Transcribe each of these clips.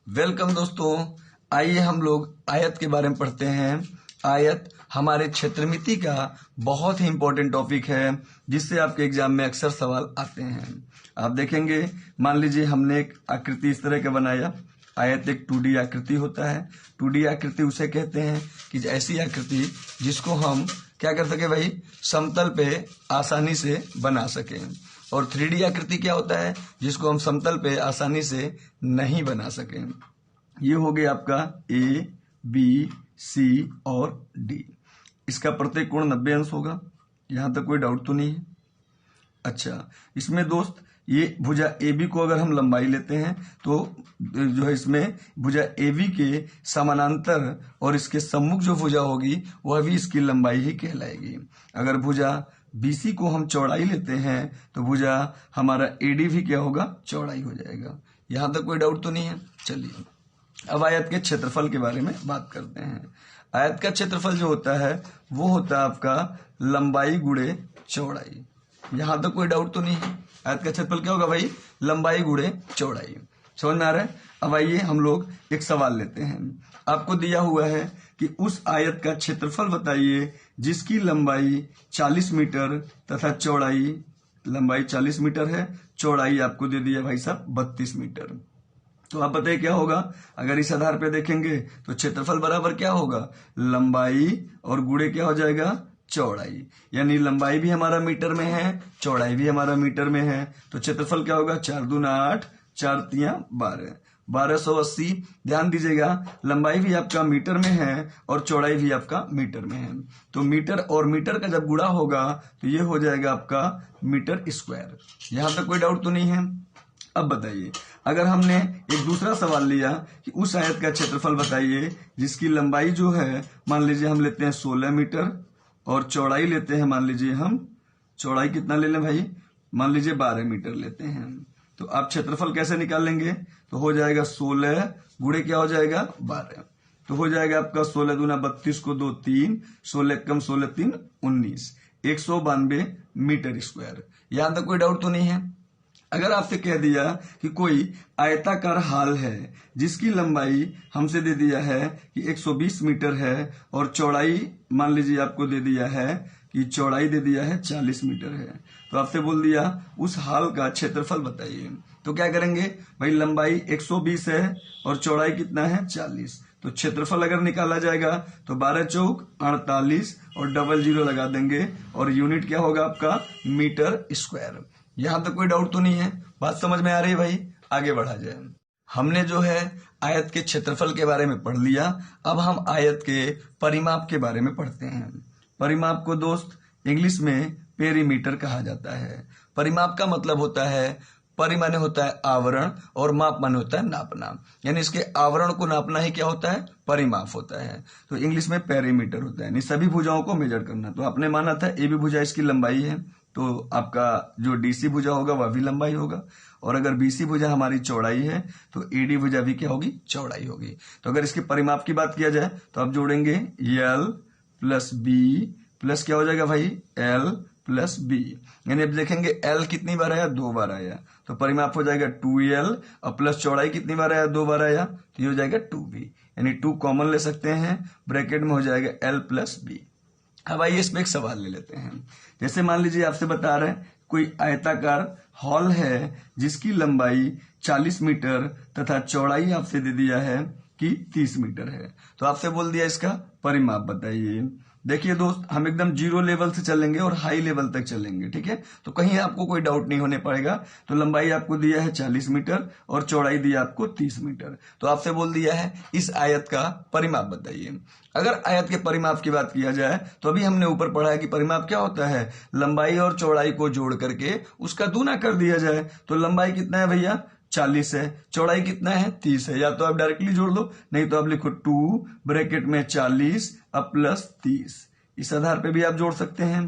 Welcome दोस्तों। आइए हम लोग आयत के बारे में पढ़ते हैं। आयत हमारे क्षेत्रमिति का बहुत ही इंपॉर्टेंट टॉपिक है जिससे आपके एग्जाम में अक्सर सवाल आते हैं। आप देखेंगे, मान लीजिए हमने एक आकृति इस तरह का बनाया। आयत एक 2D आकृति होता है। 2D आकृति उसे कहते हैं कि ऐसी आकृति जिसको हम क्या कर सके भाई, समतल पे आसानी से बना सकें। और 3D आकृति क्या होता है, जिसको हम समतल पे आसानी से नहीं बना सकें। ये हो गया आपका ए, बी, सी और डी। इसका प्रत्येक कोण 90 अंश होगा। यहां तक कोई डाउट तो नहीं है। अच्छा, इसमें दोस्त ये भुजा ए बी को अगर हम लंबाई लेते हैं तो जो है इसमें भुजा ए बी के समानांतर और इसके सम्मुख जो भुजा होगी वह भी इसकी लंबाई ही कहलाएगी। अगर भुजा बीसी को हम चौड़ाई लेते हैं तो भुजा हमारा एडी भी क्या होगा, चौड़ाई हो जाएगा। यहां तक कोई डाउट तो नहीं है। चलिए अब आयत के क्षेत्रफल के बारे में बात करते हैं। आयत का क्षेत्रफल जो होता है वो होता है आपका लंबाई गुणे चौड़ाई। यहां तक कोई डाउट तो नहीं है। आयत का क्षेत्रफल क्या होगा भाई, लंबाई गुणे चौड़ाई। समझ में आ रहा है। अब आइए हम लोग एक सवाल लेते हैं। आपको दिया हुआ है कि उस आयत का क्षेत्रफल बताइए जिसकी लंबाई 40 मीटर तथा चौड़ाई, लंबाई 40 मीटर है, चौड़ाई आपको दे दिया भाई साहब 32 मीटर। तो आप बताइए क्या होगा। अगर इस आधार पे देखेंगे तो क्षेत्रफल बराबर क्या होगा, लंबाई और गुणे क्या हो जाएगा, चौड़ाई। यानी लंबाई भी हमारा मीटर में है, चौड़ाई भी हमारा मीटर में है। तो क्षेत्रफल क्या होगा, 4 दूना 8, 4 तिया 12, 1280। ध्यान दीजिएगा, लंबाई भी आपका मीटर में है और चौड़ाई भी आपका मीटर में है। तो मीटर और मीटर का जब गुणा होगा तो ये हो जाएगा आपका मीटर स्क्वायर। यहां तक कोई डाउट तो नहीं है। अब बताइए, अगर हमने एक दूसरा सवाल लिया कि उस आयत का क्षेत्रफल बताइए जिसकी लंबाई जो है मान लीजिए हम लेते हैं 16 मीटर और चौड़ाई लेते हैं, मान लीजिए हम चौड़ाई कितना ले लें भाई, मान लीजिए 12 मीटर लेते हैं। तो आप क्षेत्रफल कैसे निकालेंगे, तो हो जाएगा 16 गुणे क्या हो जाएगा 12। तो हो जाएगा आपका 16 दूना 32 को 2 3, 16 कम 16 3 19, 192 मीटर स्क्वायर। यहां तक कोई डाउट तो नहीं है। अगर आपसे कह दिया कि कोई आयताकार हाल है जिसकी लंबाई हमसे दे दिया है कि 120 मीटर है और चौड़ाई मान लीजिए आपको दे दिया है कि चौड़ाई दे दिया है 40 मीटर है, तो आपसे बोल दिया उस हाल का क्षेत्रफल बताइए। तो क्या करेंगे भाई, लंबाई 120 है और चौड़ाई कितना है 40। तो क्षेत्रफल अगर निकाला जाएगा तो 12 चौक 48 और डबल जीरो लगा देंगे और यूनिट क्या होगा आपका, मीटर स्क्वायर। यहां तक कोई डाउट तो नहीं है। बात समझ में आ रही है भाई। आगे बढ़ा जाए। हमने जो है आयत के क्षेत्रफल के बारे में पढ़ लिया। अब हम आयत के परिमाप के बारे में पढ़ते हैं। परिमाप को दोस्त इंग्लिश में पेरीमीटर कहा जाता है। परिमाप का मतलब होता है, परि माने होता है आवरण और माप माने होता है नापना। यानी इसके आवरण को नापना ही क्या होता है, परिमाप होता है। तो इंग्लिश में पेरीमीटर होता है, यानी सभी भुजाओं को मेजर करना। तो आपने माना था ए बी भुजा इसकी लंबाई है, तो आपका जो डीसी भुजा होगा वह भी लंबाई होगा। और अगर बीसी भुजा हमारी चौड़ाई है तो एडी भुजा भी क्या होगी, चौड़ाई होगी। तो अगर इसके परिमाप की बात किया जाए तो आप जोड़ेंगे एल प्लस बी प्लस क्या हो जाएगा भाई, एल प्लस बी। यानी अब देखेंगे एल कितनी बार आया, 2 बार आया, तो परिमाप हो जाएगा 2l और प्लस चौड़ाई कितनी बार आया, 2 बार आया, तो ये हो जाएगा 2b। यानी 2 कॉमन ले सकते हैं, ब्रैकेट में हो जाएगा l प्लस बी। अब आइए इसमें एक सवाल ले लेते हैं। जैसे मान लीजिए आपसे बता रहे हैं कोई आयताकार हॉल है जिसकी लंबाई 40 मीटर तथा चौड़ाई आपसे दे दिया है कि 30 मीटर है। तो आपसे बोल दिया इसका परिमाप बताइए। देखिए दोस्त, हम एकदम जीरो लेवल से चलेंगे और हाई लेवल तक चलेंगे, ठीक है। तो कहीं आपको कोई डाउट नहीं होने पड़ेगा। तो लंबाई आपको दिया है 40 मीटर और चौड़ाई दिया आपको 30 मीटर। तो आपसे बोल दिया है इस आयत का परिमाप बताइए। अगर आयत के परिमाप की बात किया जाए तो अभी हमने ऊपर पढ़ा है कि परिमाप क्या होता है, लंबाई और चौड़ाई को जोड़ करके उसका दूना कर दिया जाए। तो लंबाई कितना है भैया, 40 है, चौड़ाई कितना है 30 है। या तो आप डायरेक्टली जोड़ लो, नहीं तो आप लिखो 2 ब्रैकेट में 40 अब प्लस 30। इस आधार पे भी आप जोड़ सकते हैं।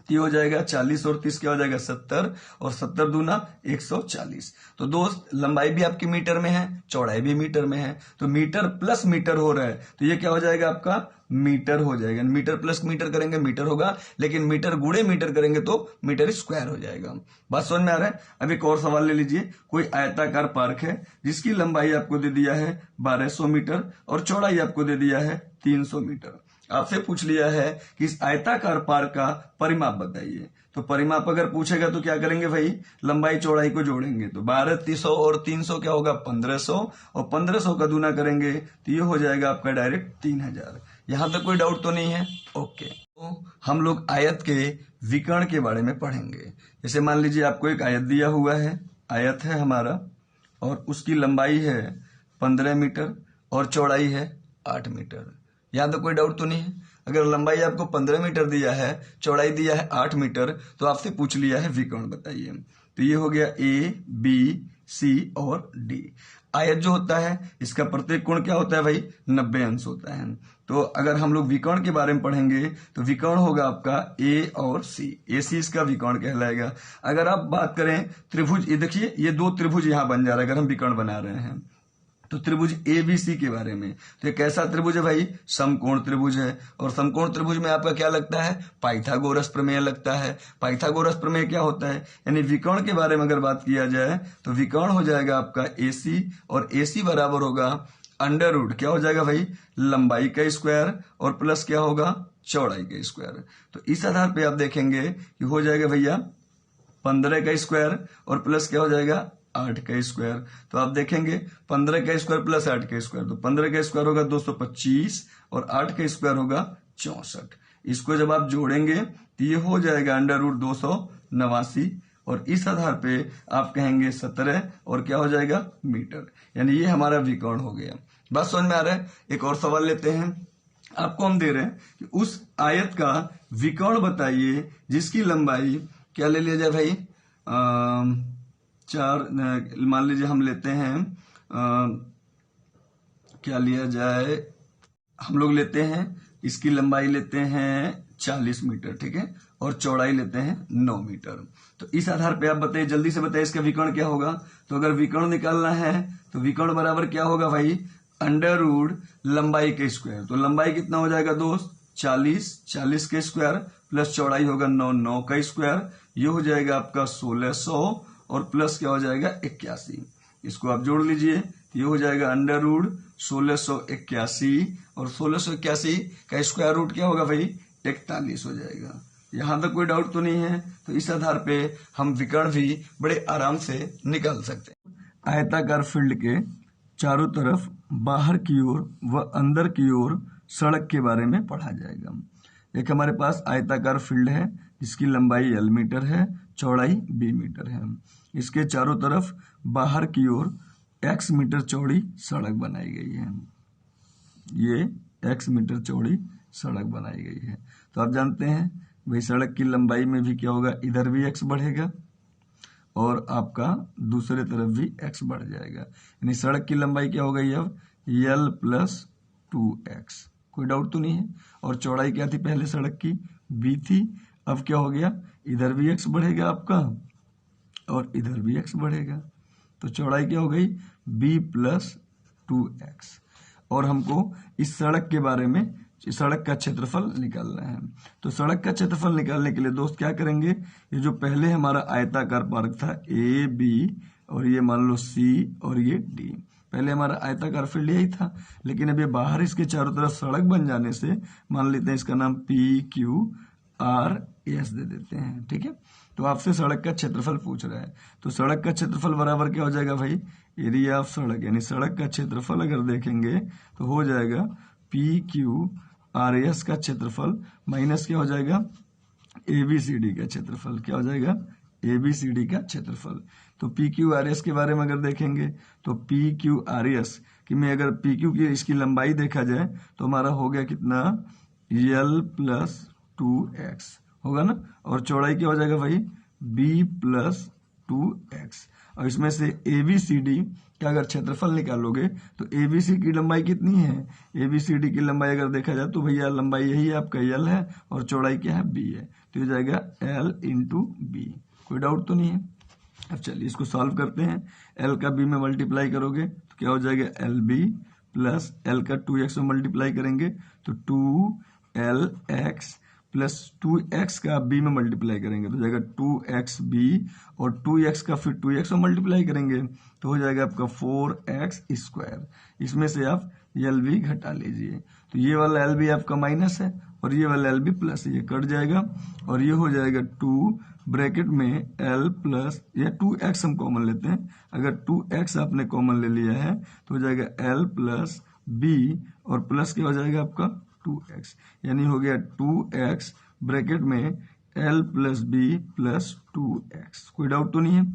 तो ये हो जाएगा 40 और 30 क्या हो जाएगा 70 और 70 दूना 140। तो दोस्त लंबाई भी आपकी मीटर में है, चौड़ाई भी मीटर में है, तो मीटर प्लस मीटर हो रहा है, तो ये क्या हो जाएगा आपका मीटर हो जाएगा। मीटर प्लस मीटर करेंगे मीटर होगा, लेकिन मीटर गुणे मीटर करेंगे तो मीटर स्क्वायर हो जाएगा। बात समझ में आ रहा है। अब एक और सवाल ले लीजिए। कोई आयताकार पार्क है जिसकी लंबाई आपको दे दिया है 1200 मीटर और चौड़ाई आपको दे दिया है 300 मीटर। आपसे पूछ लिया है कि इस आयताकार पार्क का परिमाप बताइए। तो परिमाप अगर पूछेगा तो क्या करेंगे भाई, लंबाई चौड़ाई को जोड़ेंगे, तो 12, 300 और 300 क्या होगा 1500 और 1500 का दूना करेंगे तो ये हो जाएगा आपका डायरेक्ट 3000। यहां तक कोई डाउट तो नहीं है? ओके। तो हम लोग आयत के विकर्ण के बारे में पढ़ेंगे। जैसे मान लीजिए आपको एक आयत दिया हुआ है, आयत है हमारा और उसकी लंबाई है 15 मीटर और चौड़ाई है 8 मीटर। यहां तो कोई डाउट तो नहीं है। अगर लंबाई आपको 15 मीटर दिया है, चौड़ाई दिया है 8 मीटर, तो आपसे पूछ लिया है विकर्ण बताइए। तो ये हो गया A, B, C और D। आयत जो होता है इसका प्रत्येक कोण क्या होता है भाई, 90 अंश होता है। तो अगर हम लोग विकर्ण के बारे में पढ़ेंगे तो विकर्ण होगा आपका A और C। AC इसका विकर्ण कहलाएगा। अगर आप बात करें त्रिभुज, ये देखिए ये दो त्रिभुज यहां बन जा रहा है अगर हम विकर्ण बना रहे हैं, तो त्रिभुज ABC के बारे में। तो ये कैसा त्रिभुज है भाई, समकोण त्रिभुज है। और समकोण त्रिभुज में आपका क्या लगता है, पाइथागोरस प्रमेय लगता है। पाइथागोरस प्रमेय क्या होता है, यानी विकर्ण के बारे में अगर बात किया जाए तो विकर्ण हो जाएगा आपका AC और AC बराबर होगा अंडर रूट क्या हो जाएगा भाई, लंबाई का स्क्वायर और प्लस क्या होगा चौड़ाई का स्क्वायर। तो इस आधार पे आप देखेंगे कि हो जाएगा भैया 15 का स्क्वायर और प्लस क्या हो जाएगा 8 का स्क्वायर। तो आप देखेंगे 15 का स्क्वायर प्लस 8 का स्क्वायर, तो 15 का स्क्वायर होगा 225 और 8 का स्क्वायर होगा 64। इसको जब आप जोड़ेंगे तो ये हो जाएगा अंडर रूट 289 और इस आधार पे आप कहेंगे 17 और क्या हो जाएगा मीटर। यानी ये हमारा विकर्ण हो गया। बात समझ में आ रहा है। एक और सवाल लेते हैं। आपको हम दे रहे हैं कि उस आयत का विकर्ण बताइए जिसकी लंबाई क्या ले लिया जाए भाई, 4, मान लीजिए हम लेते हैं क्या लिया जाए, हम लोग लेते हैं इसकी लंबाई लेते हैं 40 मीटर, ठीक है, और चौड़ाई लेते हैं 9 मीटर। तो इस आधार पे आप बताइए, जल्दी से बताइए इसका विकर्ण क्या होगा। तो अगर विकर्ण निकालना है तो विकर्ण बराबर क्या होगा भाई, अंडर रूट लंबाई के स्क्वायर। तो लंबाई कितना हो जाएगा दोस्त 40 के स्क्वायर प्लस चौड़ाई होगा 9 का स्क्वायर, ये हो जाएगा आपका 1600 और प्लस क्या हो जाएगा 81। इसको आप जोड़ लीजिए, ये हो जाएगा अंडर रूट 1681 और 1681 का स्क्वायर रूट क्या होगा भाई 41 हो जाएगा। यहां तक कोई डाउट तो नहीं है। तो इस आधार पे हम विकर्ण भी बड़े आराम से निकाल सकते हैं। आयताकार फील्ड के चारों तरफ बाहर की ओर व अंदर की ओर सड़क के बारे में पढ़ा जाएगा। एक हमारे पास आयताकार फील्ड है जिसकी लंबाई L मीटर है, चौड़ाई B मीटर है। इसके चारों तरफ बाहर की ओर X मीटर चौड़ी सड़क बनाई गई है। ये X मीटर चौड़ी सड़क बनाई गई है। तो आप जानते हैं भाई सड़क की लंबाई में भी क्या होगा, इधर भी X बढ़ेगा और आपका दूसरे तरफ भी X बढ़ जाएगा। यानी सड़क की लंबाई क्या हो गई अब L + 2X। कोई डाउट तो नहीं है। और चौड़ाई क्या थी पहले सड़क की, B थी। अब क्या हो गया, इधर भी X बढ़ेगा आपका और इधर भी X बढ़ेगा। तो चौड़ाई क्या हो गई B + 2X। और हमको इस सड़क के बारे में, सड़क का क्षेत्रफल निकालना है। तो सड़क का क्षेत्रफल निकालने के लिए दोस्त क्या करेंगे, ये जो पहले हमारा आयताकार पार्क था A, B और ये मान लो C और ये D, पहले हमारा आयताकार फील्ड यही था, लेकिन अब ये बाहर इसके चारों तरफ सड़क बन जाने से मान लेते हैं इसका नाम PQRS दे देते हैं, ठीक है। तो आपसे सड़क का क्षेत्रफल पूछ रहा है, तो सड़क का क्षेत्रफल बराबर क्या हो जाएगा भाई, एरिया ऑफ सड़क, यानी सड़क का क्षेत्रफल अगर देखेंगे तो हो जाएगा PQRS का क्षेत्रफल माइनस क्या हो जाएगा ABCD का क्षेत्रफल, क्या हो जाएगा ABCD का क्षेत्रफल। तो PQRS के बारे में अगर देखेंगे तो PQRS कि में अगर PQ की इसकी लंबाई देखा जाए तो हमारा हो गया कितना L + 2X होगा ना, और चौड़ाई क्या हो जाएगा भाई B + 2x। और इसमें से ABCD का अगर क्षेत्रफल निकालोगे तो ABC की लंबाई कितनी है, ABCD की लंबाई अगर देखा जाए तो भैया लंबाई यही है आपका L है और चौड़ाई क्या है B है, तो ये जाएगा L इंटू B। कोई डाउट तो नहीं है। अब चलिए इसको सॉल्व करते हैं। L का B में मल्टीप्लाई करोगे तो क्या हो जाएगा LB प्लस L का 2x में मल्टीप्लाई करेंगे तो 2LX प्लस 2x का b में मल्टीप्लाई करेंगे तो हो जाएगा 2xb और 2x का फिर 2x में मल्टीप्लाई करेंगे तो हो जाएगा आपका 4x स्क्वायर। इसमें से आप LB घटा लीजिए तो ये वाला LB आपका माइनस है और ये वाला LB प्लस, ये कट जाएगा और ये हो जाएगा 2 ब्रैकेट में L प्लस या 2x हम कॉमन लेते हैं। अगर 2x आपने कॉमन ले लिया है तो हो जाएगा L प्लस b और प्लस क्या हो जाएगा आपका 2x, यानी हो गया 2x ब्रैकेट में L plus b plus 2x। कोई डाउट तो नहीं है।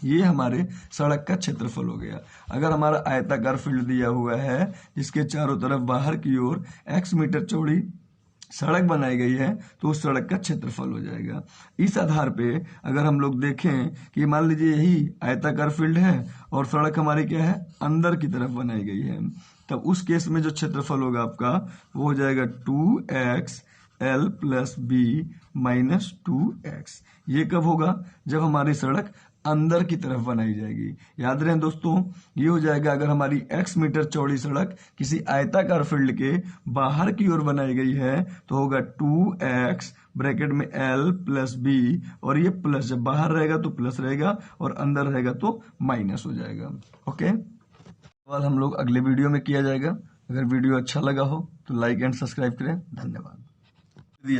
ये हमारे सड़क का क्षेत्रफल हो गया। अगर हमारा आयताकार फील्ड दिया हुआ है जिसके चारों तरफ बाहर की ओर x मीटर चौड़ी सड़क बनाई गई है तो उस सड़क का क्षेत्रफल हो जाएगा। इस आधार पे अगर हम लोग देखें कि मान लीजिए यही आयताकार फील्ड है और सड़क हमारी क्या है अंदर की तरफ बनाई गई है, तब उस केस में जो क्षेत्रफल होगा आपका वो हो जाएगा 2x L plus b minus 2x। ये कब होगा, जब हमारी सड़क अंदर की तरफ बनाई जाएगी। याद रहे दोस्तों, ये हो जाएगा अगर हमारी x मीटर चौड़ी सड़क किसी आयताकार फील्ड के बाहर की ओर बनाई गई है तो होगा 2x ब्रैकेट में L प्लस b और ये प्लस जब बाहर रहेगा तो प्लस रहेगा और अंदर रहेगा तो माइनस हो जाएगा। ओके, सवाल हम लोग अगले वीडियो में किया जाएगा। अगर वीडियो अच्छा लगा हो तो लाइक एंड सब्सक्राइब करें। धन्यवाद।